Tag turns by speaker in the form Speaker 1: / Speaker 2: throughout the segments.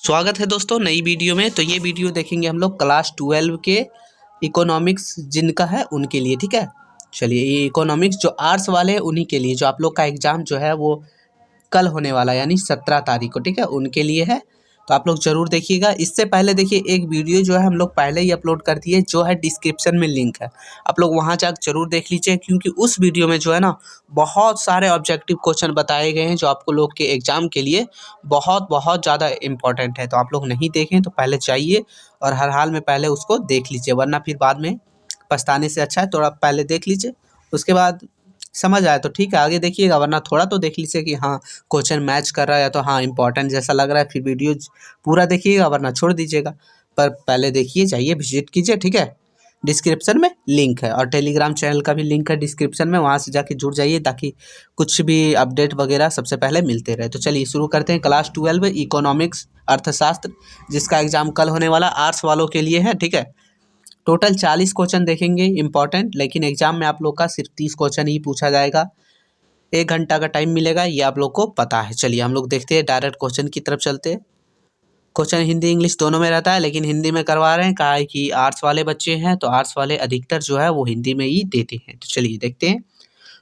Speaker 1: स्वागत है दोस्तों नई वीडियो में। तो ये वीडियो देखेंगे हम लोग क्लास 12 के इकोनॉमिक्स जिनका है उनके लिए, ठीक है। चलिए, ये इकोनॉमिक्स जो आर्ट्स वाले हैं उन्हीं के लिए, जो आप लोग का एग्जाम जो है वो कल होने वाला है, यानी 17 तारीख को, ठीक है, उनके लिए है। तो आप लोग जरूर देखिएगा। इससे पहले देखिए, एक वीडियो जो है हम लोग पहले ही अपलोड कर दिए, जो है डिस्क्रिप्शन में लिंक है, आप लोग वहां जाकर जरूर देख लीजिए, क्योंकि उस वीडियो में जो है ना बहुत सारे ऑब्जेक्टिव क्वेश्चन बताए गए हैं जो आपको लोग के एग्जाम के लिए बहुत बहुत ज़्यादा इंपॉर्टेंट है। तो आप लोग नहीं देखें तो पहले चाहिए और हर हाल में पहले उसको देख लीजिए, वरना फिर बाद में पछताने से अच्छा है थोड़ा पहले देख लीजिए, उसके बाद समझ आए तो ठीक है आगे देखिएगा, वरना थोड़ा तो देख लीजिए कि हाँ क्वेश्चन मैच कर रहा है या तो हाँ इंपॉर्टेंट जैसा लग रहा है, फिर वीडियो पूरा देखिएगा वरना छोड़ दीजिएगा। पर पहले देखिए, जाइए विजिट कीजिए, ठीक है। डिस्क्रिप्शन में लिंक है और टेलीग्राम चैनल का भी लिंक है डिस्क्रिप्शन में, वहाँ से जाके जुड़ जाइए ताकि कुछ भी अपडेट वगैरह सबसे पहले मिलते रहे। तो चलिए शुरू करते हैं। क्लास 12 इकोनॉमिक्स अर्थशास्त्र, जिसका एग्जाम कल होने वाला आर्ट्स वालों के लिए है, ठीक है। टोटल 40 क्वेश्चन देखेंगे इंपॉर्टेंट, लेकिन एग्जाम में आप लोग का सिर्फ 30 क्वेश्चन ही पूछा जाएगा। 1 घंटा का टाइम मिलेगा, ये आप लोग को पता है। चलिए हम लोग देखते हैं, डायरेक्ट क्वेश्चन की तरफ चलते हैं। क्वेश्चन हिंदी इंग्लिश दोनों में रहता है, लेकिन हिंदी में करवा रहे हैं, कहा है कि आर्ट्स वाले बच्चे हैं तो आर्ट्स वाले अधिकतर जो है वो हिंदी में ही देते हैं। तो चलिए देखते हैं।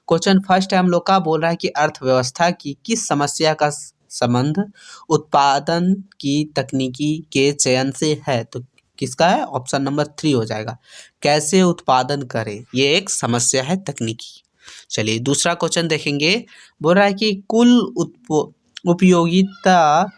Speaker 1: क्वेश्चन फर्स्ट है हम लोग का, बोल रहा है कि अर्थव्यवस्था की किस समस्या का संबंध उत्पादन की तकनीकी के चयन से है। तो किसका है? ऑप्शन नंबर 3 हो जाएगा, कैसे उत्पादन करें, ये एक समस्या है तकनीकी। चलिए दूसरा क्वेश्चन देखेंगे। बोल रहा है कि कुल उपयोगिता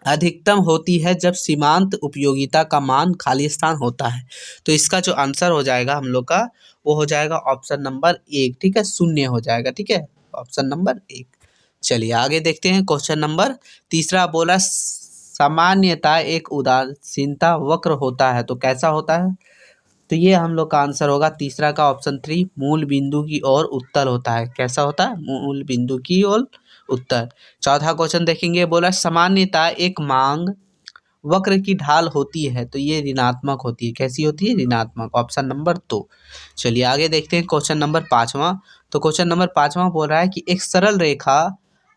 Speaker 1: अधिकतम होती है जब सीमांत उपयोगिता का मान खाली स्थान होता है। तो इसका जो आंसर हो जाएगा हम लोग का, वो हो जाएगा ऑप्शन नंबर 1, ठीक है, 0 हो जाएगा, ठीक है, ऑप्शन नंबर 1। चलिए आगे देखते हैं। क्वेश्चन नंबर तीसरा बोला, सामान्यतः एक उदासीनता वक्र होता है, तो कैसा होता है? तो ये हम लोग का आंसर होगा तीसरा का ऑप्शन 3, मूल बिंदु की ओर उत्तल होता है। कैसा होता है? मूल बिंदु की ओर उत्तर। चौथा क्वेश्चन देखेंगे, बोला सामान्यतः एक मांग वक्र की ढाल होती है, तो ये ऋणात्मक होती है। कैसी होती है? ऋणात्मक, ऑप्शन नंबर 2। चलिए आगे देखते हैं क्वेश्चन नंबर 5वां। तो क्वेश्चन नंबर 5वां बोल रहा है कि एक सरल रेखा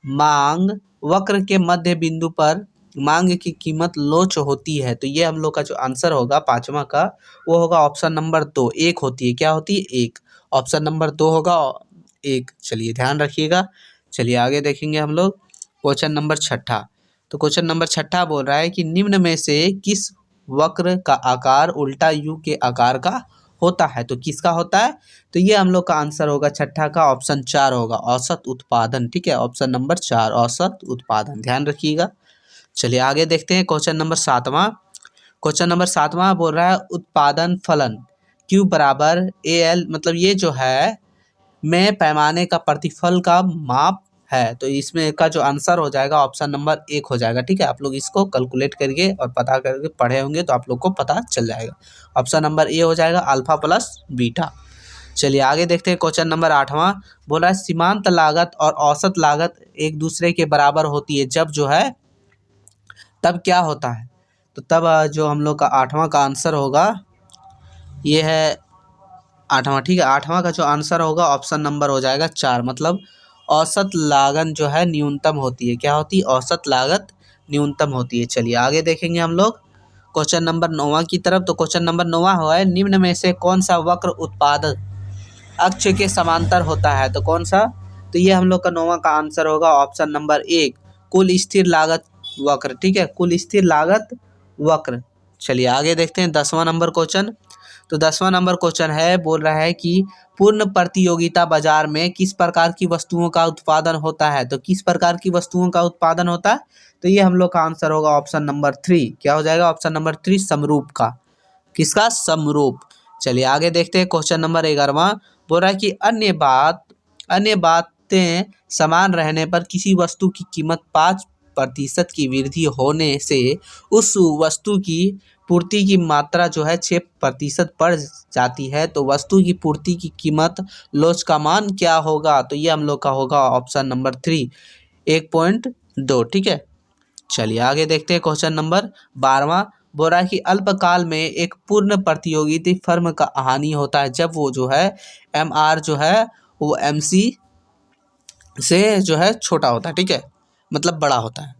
Speaker 1: मांग वक्र के मध्य बिंदु पर मांग की कीमत लोच होती है। तो ये हम लोग का जो आंसर होगा 5वां का, वो होगा ऑप्शन नंबर 2, 1 होती है। क्या होती है? 1, ऑप्शन नंबर 2 होगा 1। चलिए ध्यान रखिएगा। चलिए आगे देखेंगे हम लोग क्वेश्चन नंबर 6। तो क्वेश्चन नंबर 6 बोल रहा है कि निम्न में से किस वक्र का आकार उल्टा यू के आकार का होता है। तो किसका होता है? तो ये हम लोग का आंसर होगा 6 का ऑप्शन 4 होगा, औसत उत्पादन, ठीक है, ऑप्शन नंबर 4 औसत उत्पादन, ध्यान रखिएगा। चलिए आगे देखते हैं क्वेश्चन नंबर 7वां। क्वेश्चन नंबर 7वां बोल रहा है उत्पादन फलन Q बराबर AL, मतलब ये जो है में पैमाने का प्रतिफल का माप है। तो इसमें का जो आंसर हो जाएगा ऑप्शन नंबर 1 हो जाएगा, ठीक है। आप लोग इसको कैलकुलेट करके और पता करके पढ़े होंगे तो आप लोग को पता चल जाएगा। ऑप्शन नंबर ए हो जाएगा, अल्फा प्लस बीटा। चलिए आगे देखते हैं क्वेश्चन नंबर 8वां। बोला है सीमांत लागत और औसत लागत एक दूसरे के बराबर होती है जब जो है, तब क्या होता है? तो तब जो हम लोग का 8वां का आंसर होगा ये है 8वां, ठीक है। 8वां का जो आंसर होगा ऑप्शन नंबर हो जाएगा 4, मतलब औसत लागत जो है न्यूनतम होती है। क्या होती है? औसत लागत न्यूनतम होती है। चलिए आगे देखेंगे हम लोग क्वेश्चन नंबर 9वां की तरफ। तो क्वेश्चन नंबर 9वां हुआ है, निम्न में से कौन सा वक्र उत्पादन अक्ष के समांतर होता है। तो कौन सा? तो ये हम लोग का 9वां का आंसर होगा ऑप्शन नंबर 1, कुल स्थिर लागत वक्र, ठीक है, कुल स्थिर लागत वक्र। चलिए आगे देखते हैं 10वां नंबर क्वेश्चन। तो 10वां नंबर क्वेश्चन है, बोल रहा है कि पूर्ण प्रतियोगिता बाजार में किस प्रकार की वस्तुओं का उत्पादन होता है। तो किस प्रकार की वस्तुओं का उत्पादन होता है? तो ये हम लोग का आंसर होगा ऑप्शन नंबर 3। क्या हो जाएगा? ऑप्शन नंबर 3, समरूप का। किसका? समरूप। चलिए आगे देखते हैं क्वेश्चन नंबर 11वां। बोल रहा है कि अन्य बातें समान रहने पर किसी वस्तु की कीमत 5% की वृद्धि होने से उस वस्तु की पूर्ति की मात्रा जो है 6% बढ़ जाती है। तो वस्तु की पूर्ति की कीमत लोच का मान क्या होगा? तो ये हम लोग का होगा ऑप्शन नंबर 3, 1.2, ठीक है। चलिए आगे देखते हैं क्वेश्चन नंबर 12वां। बोल रहा है कि अल्पकाल में एक पूर्ण प्रतियोगिता फर्म का हानि होता है जब वो जो है MR जो है वो MC से जो है छोटा होता है, ठीक है, मतलब बड़ा होता है।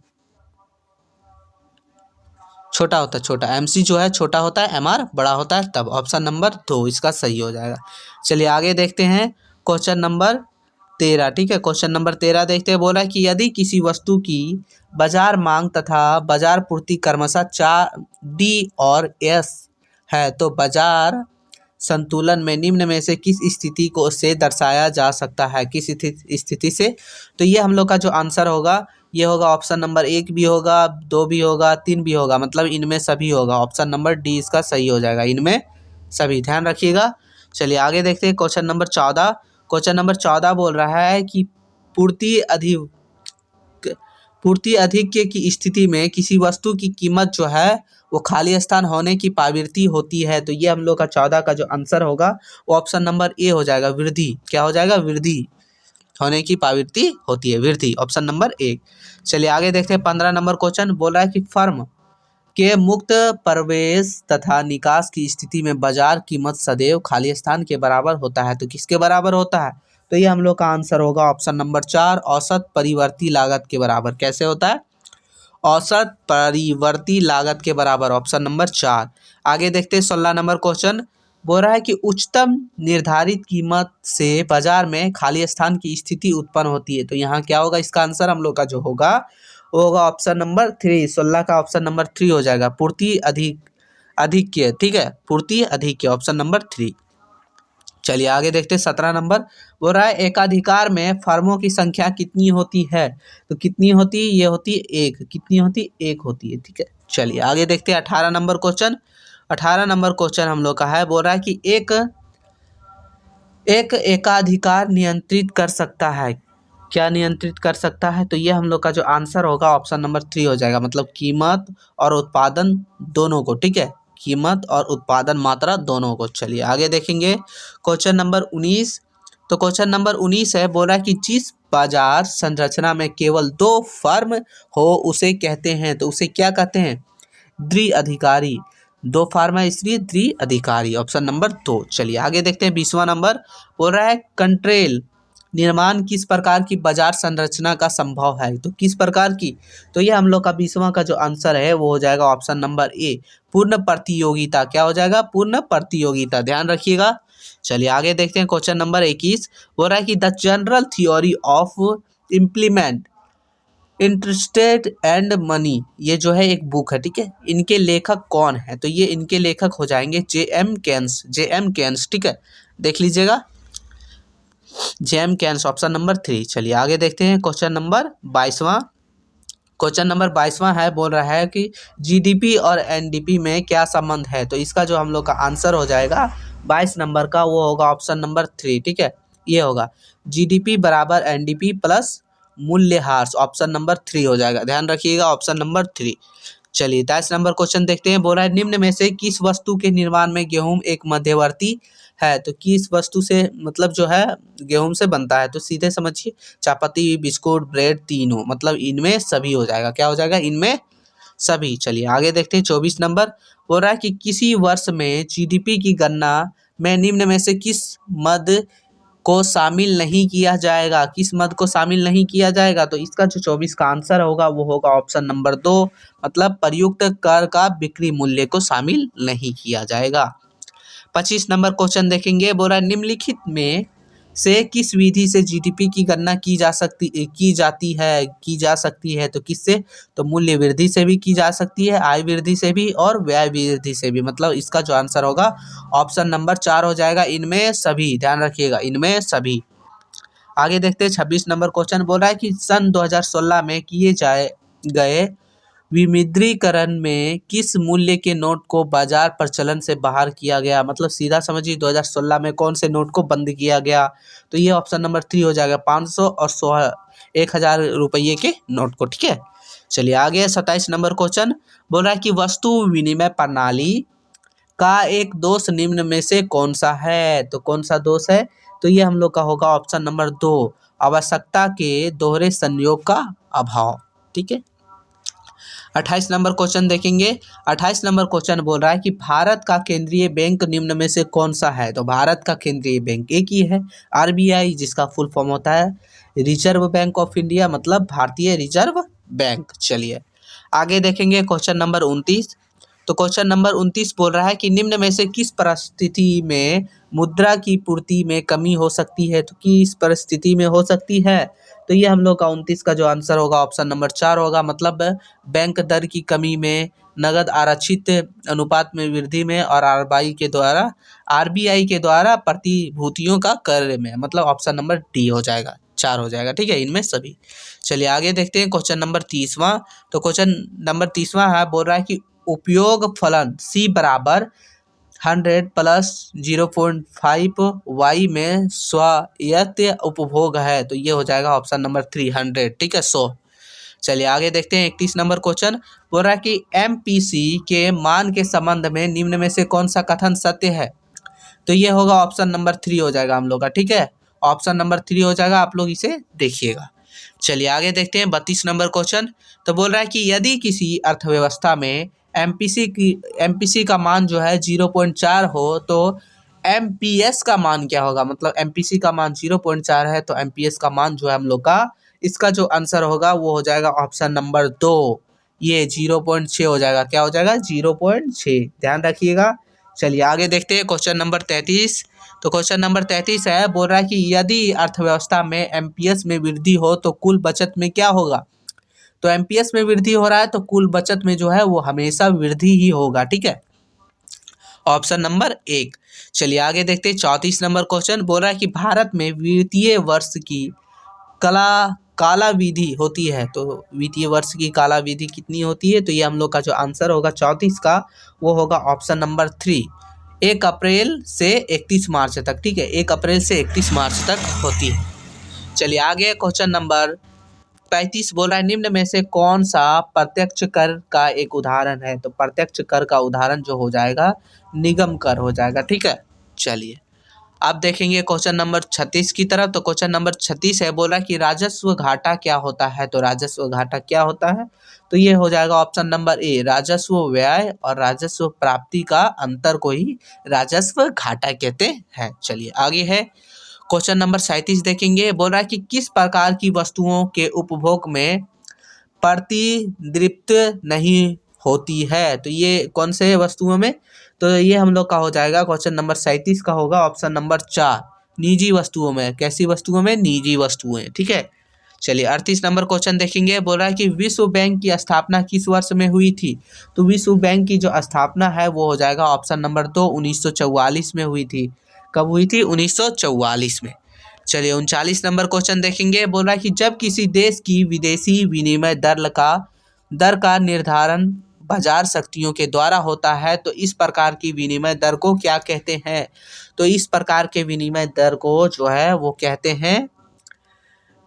Speaker 1: छोटा होता है, छोटा MC जो है छोटा होता है, MR बड़ा होता है तब। ऑप्शन नंबर 2 इसका सही हो जाएगा। चलिए आगे देखते हैं क्वेश्चन नंबर 13। ठीक है, क्वेश्चन नंबर 13 देखते हैं। बोला कि यदि किसी वस्तु की बाजार मांग तथा बाजार पूर्ति क्रमशः 4D और S है तो बाजार संतुलन में निम्न में से किस स्थिति को से दर्शाया जा सकता है, किस स्थिति से? तो ये हम लोग का जो आंसर होगा ये होगा ऑप्शन नंबर 1 भी होगा, 2 भी होगा, 3 भी होगा, मतलब इनमें सभी होगा। ऑप्शन नंबर D इसका सही हो जाएगा, इनमें सभी, ध्यान रखिएगा। चलिए आगे देखते हैं क्वेश्चन नंबर 14। क्वेश्चन नंबर 14 बोल रहा है कि पूर्ति अधिक्य की स्थिति में किसी वस्तु की कीमत जो है वो खाली स्थान होने की प्रवृत्ति होती है। तो ये हम लोग का 14 का जो आंसर होगा वो ऑप्शन नंबर ए हो जाएगा, वृद्धि। क्या हो जाएगा? वृद्धि होने की प्रवृत्ति होती है, वृद्धि, ऑप्शन नंबर 1। चलिए आगे देखते हैं 15 नंबर क्वेश्चन। बोल रहा है कि फर्म के मुक्त प्रवेश तथा निकास की स्थिति में बाजार कीमत सदैव खाली स्थान के बराबर होता है। तो किसके बराबर होता है? तो ये हम लोग का आंसर होगा ऑप्शन नंबर 4, औसत परिवर्ती लागत के बराबर। कैसे होता है? औसत परिवर्ती लागत के बराबर, ऑप्शन नंबर 4। आगे देखते हैं 16 नंबर क्वेश्चन। बोल रहा है कि उच्चतम निर्धारित कीमत से बाजार में खाली स्थान की स्थिति उत्पन्न होती है। तो यहाँ क्या होगा? इसका आंसर हम लोग का जो होगा वो होगा ऑप्शन नंबर 3। 16 का ऑप्शन नंबर 3 हो जाएगा, पूर्ति अधिक्य। ठीक है, पूर्ति अधिक्य, ऑप्शन नंबर 3। चलिए आगे देखते हैं 17 नंबर। बोल रहा है एकाधिकार में फर्मों की संख्या कितनी होती है? तो कितनी होती है? ये होती है 1। कितनी होती है? 1 होती है। ठीक है, चलिए आगे देखते हैं 18 नंबर क्वेश्चन। 18 नंबर क्वेश्चन हम लोग का है, बोल रहा है कि एक एकाधिकार नियंत्रित कर सकता है। क्या नियंत्रित कर सकता है? तो ये हम लोग का जो आंसर होगा ऑप्शन नंबर 3 हो जाएगा, मतलब कीमत और उत्पादन दोनों को। ठीक है, कीमत और उत्पादन मात्रा दोनों को। चलिए आगे देखेंगे क्वेश्चन नंबर 19। तो क्वेश्चन नंबर 19 है, बोल रहा है कि जिस बाजार संरचना में केवल 2 फर्म हो उसे कहते हैं। तो उसे क्या कहते हैं? द्विअधिकारी। 2 फर्म है इसलिए द्विअधिकारी, ऑप्शन नंबर 2। चलिए आगे देखते हैं 20वां नंबर। बोल रहा है कंट्रेल निर्माण किस प्रकार की बाजार संरचना का संभव है? तो किस प्रकार की? तो ये हम लोग का 20वां का जो आंसर है वो हो जाएगा ऑप्शन नंबर ए, पूर्ण प्रतियोगिता। क्या हो जाएगा? पूर्ण प्रतियोगिता, ध्यान रखिएगा। चलिए आगे देखते हैं क्वेश्चन नंबर 21। बोल रहा है कि the general theory of implement interested and money, ये जो है एक बुक है। ठीक है, इनके लेखक कौन है? तो ये इनके लेखक हो जाएंगे J.M. केन्स। ठीक है, देख लीजिएगा, J.M. Keynes, option number 3। चलिए आगे देखते हैं क्वेश्चन नंबर 22वां। क्वेश्चन नंबर 22वां है, बोल रहा है कि GDP और NDP में क्या संबंध है? तो इसका जो हम लोग का आंसर हो जाएगा 22 नंबर का वो होगा ऑप्शन नंबर 3। ठीक है, ये होगा GDP बराबर NDP प्लस मूल्यह्रास, ऑप्शन नंबर 3 हो जाएगा, ध्यान रखिएगा, ऑप्शन नंबर 3। चलिए 23 नंबर क्वेश्चन देखते हैं। बोल रहा है निम्न में से किस वस्तु के निर्माण में गेहूं एक मध्यवर्ती है? तो किस वस्तु से मतलब जो है गेहूं से बनता है? तो सीधे समझिए, चापाती, बिस्कुट, ब्रेड, तीनों, मतलब इनमें सभी हो जाएगा। क्या हो जाएगा? इनमें सभी। चलिए आगे देखते हैं 24 नंबर। बोल रहा है कि किसी वर्ष में GDP की गणना में निम्न में से किस मद को शामिल नहीं किया जाएगा? किस मद को शामिल नहीं किया जाएगा? तो इसका जो 24 का आंसर होगा वो होगा ऑप्शन नंबर 2, मतलब प्रयुक्त कर का बिक्री मूल्य को शामिल नहीं किया जाएगा। 25 नंबर क्वेश्चन देखेंगे। बोल रहा है निम्नलिखित में से किस विधि से GDP की गणना की जा सकती है? तो किससे? तो मूल्य वृद्धि से भी की जा सकती है, आय वृद्धि से भी और व्यय वृद्धि से भी, मतलब इसका जो आंसर होगा ऑप्शन नंबर 4 हो जाएगा, इनमें सभी, ध्यान रखिएगा, इनमें सभी। आगे देखते हैं 26 नंबर क्वेश्चन। बोल रहा है कि सन 2016 में किए गए विमुद्रीकरण में किस मूल्य के नोट को बाजार प्रचलन से बाहर किया गया? मतलब सीधा समझिए 2016 में कौन से नोट को बंद किया गया? तो ये ऑप्शन नंबर 3 हो जाएगा, 500 और 1000 रुपये के नोट को। ठीक है, चलिए आगे 27 नंबर क्वेश्चन। बोल रहा है कि वस्तु विनिमय प्रणाली का एक दोष निम्न में से कौन सा है? तो कौन सा दोष है? तो ये हम लोग का होगा ऑप्शन नंबर 2, आवश्यकता के दोहरे संयोग का अभाव। ठीक है, 28 नंबर क्वेश्चन देखेंगे। 28 नंबर क्वेश्चन बोल रहा है कि भारत का केंद्रीय बैंक निम्न में से कौन सा है? तो भारत का केंद्रीय बैंक एक ही है, RBI, जिसका फुल फॉर्म होता है रिजर्व बैंक ऑफ इंडिया, मतलब भारतीय रिजर्व बैंक। चलिए आगे देखेंगे क्वेश्चन नंबर 29। तो क्वेश्चन नंबर 29 बोल रहा है कि निम्न में से किस परिस्थिति में मुद्रा की पूर्ति में कमी हो सकती है, तो किस परिस्थिति में हो सकती है। तो ये हम लोग का 29 का जो आंसर होगा ऑप्शन नंबर 4 होगा, मतलब बैंक दर की कमी में, नगद आरक्षित अनुपात में वृद्धि में, और आरबीआई के द्वारा प्रतिभूतियों का क्रय में, मतलब ऑप्शन नंबर डी हो जाएगा, 4 हो जाएगा, ठीक है, इनमें सभी। चलिए आगे देखते हैं क्वेश्चन नंबर 30वां। तो क्वेश्चन नंबर 30वां है, बोल रहा है कि उपयोग फलन C बराबर 100 प्लस 0.5 y में स्वायत्त उपभोग है, तो ये हो जाएगा ऑप्शन नंबर 300, ठीक है, 100। चलिए आगे देखते हैं 31 नंबर क्वेश्चन। बोल रहा है कि MPC के मान के संबंध में निम्न में से कौन सा कथन सत्य है, तो ये होगा ऑप्शन नंबर 3 हो जाएगा हम लोग का, ठीक है, ऑप्शन नंबर 3 हो जाएगा, आप लोग इसे देखिएगा। चलिए आगे देखते हैं 32 नंबर क्वेश्चन। तो बोल रहा है कि यदि किसी अर्थव्यवस्था में MPC का मान जो है 0.4 हो तो MPS का मान क्या होगा, मतलब MPC का मान 0.4 है तो MPS का मान जो है हम लोग का, इसका जो आंसर होगा वो हो जाएगा ऑप्शन नंबर 2, ये 0.6 हो जाएगा, क्या हो जाएगा 0.6, ध्यान रखिएगा। चलिए आगे देखते हैं क्वेश्चन नंबर 33। तो क्वेश्चन नंबर 33 है, बोल रहा है कि यदि अर्थव्यवस्था में MPS में वृद्धि हो तो कुल बचत में क्या होगा। तो MPS में वृद्धि हो रहा है तो कुल बचत में जो है वो हमेशा वृद्धि ही होगा, ठीक है, ऑप्शन नंबर 1। चलिए आगे देखते हैं 34 नंबर क्वेश्चन। बोल रहा है कि भारत में वित्तीय वर्ष की काला विधि होती है, तो वित्तीय वर्ष की काला विधि कितनी होती है, तो ये हम लोग का जो आंसर होगा 34 का वो होगा ऑप्शन नंबर 3, 1 अप्रैल से 31 मार्च तक, ठीक है, 1 अप्रैल से 31 मार्च तक होती है। चलिए आगे क्वेश्चन नंबर 35 बोल रहा है निम्न में से कौन सा प्रत्यक्ष कर का एक उदाहरण है, तो प्रत्यक्ष कर का उदाहरण जो हो जाएगा निगम कर हो जाएगा, ठीक है। चलिए अब देखेंगे क्वेश्चन नंबर 36 की तरफ। तो क्वेश्चन नंबर 36 है, बोला कि राजस्व घाटा क्या होता है, तो राजस्व घाटा क्या होता है, तो ये हो जाएगा ऑप्शन नंबर ए, राजस्व व्यय और राजस्व प्राप्ति का अंतर को ही राजस्व घाटा कहते हैं। चलिए आगे है क्वेश्चन नंबर 37 देखेंगे। बोल रहा है कि किस प्रकार की वस्तुओं के उपभोग में प्रतिदृप्त नहीं होती है, तो ये कौन से वस्तुओं में, तो ये हम लोग का हो जाएगा क्वेश्चन नंबर 37 का होगा ऑप्शन नंबर 4, निजी वस्तुओं में। कैसी वस्तुओं में, निजी वस्तुएं, ठीक है। चलिए 38 नंबर क्वेश्चन देखेंगे। बोल रहा है कि विश्व बैंक की स्थापना किस वर्ष में हुई थी, तो विश्व बैंक की जो स्थापना है वो हो जाएगा ऑप्शन नंबर 2, 1944 में हुई थी। कब हुई थी, 1944 में। चलिए 39 नंबर क्वेश्चन देखेंगे। बोल रहा है कि जब किसी देश की विदेशी विनिमय दर का निर्धारण बाजार शक्तियों के द्वारा होता है तो इस प्रकार की विनिमय दर को क्या कहते हैं, तो इस प्रकार के विनिमय दर को जो है वो कहते हैं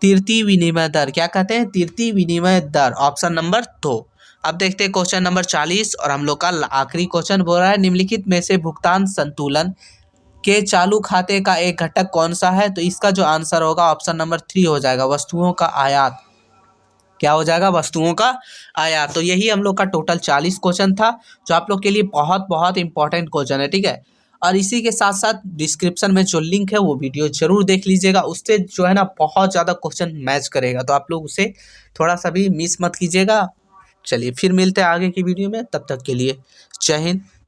Speaker 1: तीर्थी विनिमय दर। क्या कहते हैं, तीर्थी विनिमय दर, ऑप्शन नंबर 2। अब देखते हैं क्वेश्चन नंबर 40 और हम लोग का आखिरी क्वेश्चन। बोल रहा है निम्नलिखित में से भुगतान संतुलन के चालू खाते का एक घटक कौन सा है, तो इसका जो आंसर होगा ऑप्शन नंबर 3 हो जाएगा, वस्तुओं का आयात। क्या हो जाएगा, वस्तुओं का आयात। तो यही हम लोग का टोटल 40 क्वेश्चन था जो आप लोग के लिए बहुत बहुत इंपॉर्टेंट क्वेश्चन है, ठीक है। और इसी के साथ साथ डिस्क्रिप्शन में जो लिंक है वो वीडियो जरूर देख लीजिएगा, उससे जो है ना बहुत ज़्यादा क्वेश्चन मैच करेगा, तो आप लोग उसे थोड़ा सा भी मिस मत कीजिएगा। चलिए फिर मिलते हैं आगे की वीडियो में, तब तक के लिए जय हिंद।